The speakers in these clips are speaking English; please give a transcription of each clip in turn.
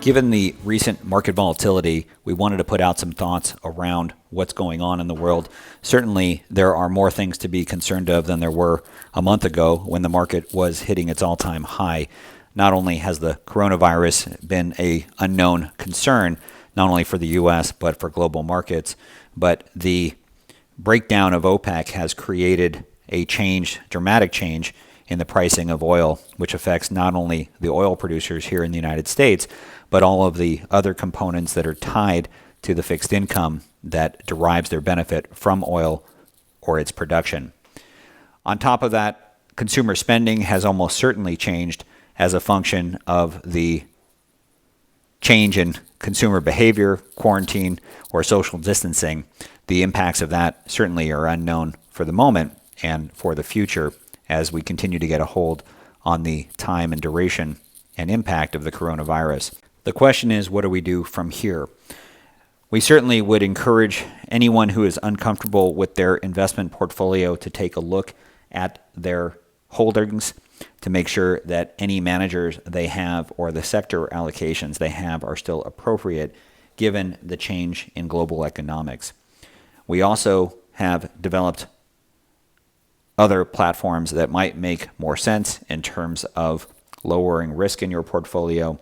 Given the recent market volatility, we wanted to put out some thoughts around what's going on in the world. Certainly, there are more things to be concerned of than there were a month ago when the market was hitting its all-time high. Not only has the coronavirus been an unknown concern, not only for the U.S., but for global markets, but the breakdown of OPEC has created a dramatic change in the pricing of oil, which affects not only the oil producers here in the United States, but all of the other components that are tied to the fixed income that derives their benefit from oil or its production. On top of that, consumer spending has almost certainly changed as a function of the change in consumer behavior, quarantine, or social distancing. The impacts of that certainly are unknown for the moment and for the future as we continue to get a hold on the time and duration and impact of the coronavirus. The question is, what do we do from here? We certainly would encourage anyone who is uncomfortable with their investment portfolio to take a look at their holdings to make sure that any managers they have or the sector allocations they have are still appropriate given the change in global economics. We also have developed other platforms that might make more sense in terms of lowering risk in your portfolio.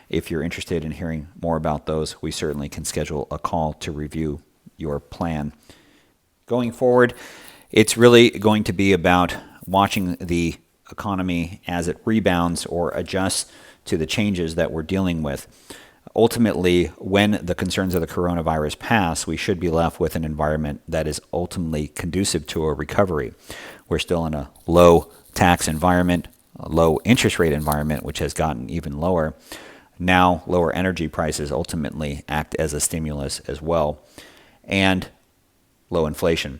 If you're interested in hearing more about those, we certainly can schedule a call to review your plan. Going forward, it's really going to be about watching the economy as it rebounds or adjusts to the changes that we're dealing with. Ultimately, when the concerns of the coronavirus pass, we should be left with an environment that is ultimately conducive to a recovery. We're still in a low tax environment, a low interest rate environment, which has gotten even lower. Now, lower energy prices ultimately act as a stimulus as well, and low inflation,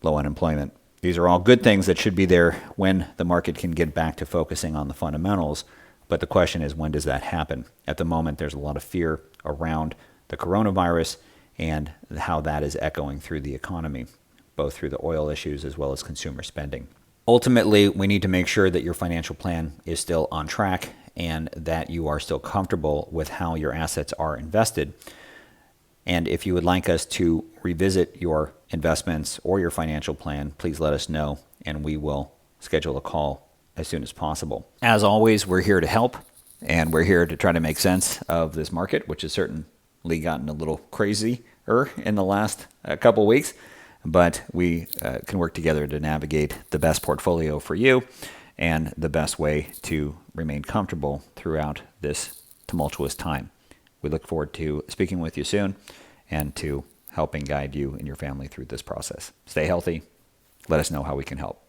low unemployment. These are all good things that should be there when the market can get back to focusing on the fundamentals. But the question is, when does that happen? At the moment, there's a lot of fear around the coronavirus and how that is echoing through the economy, both through the oil issues as well as consumer spending. Ultimately, we need to make sure that your financial plan is still on track and that you are still comfortable with how your assets are invested. And if you would like us to revisit your investments or your financial plan, please let us know and we will schedule a call as soon as possible. As always, we're here to help, and we're here to try to make sense of this market, which has certainly gotten a little crazier in the last couple weeks, but we can work together to navigate the best portfolio for you and the best way to remain comfortable throughout this tumultuous time. We look forward to speaking with you soon and to helping guide you and your family through this process. Stay healthy. Let us know how we can help.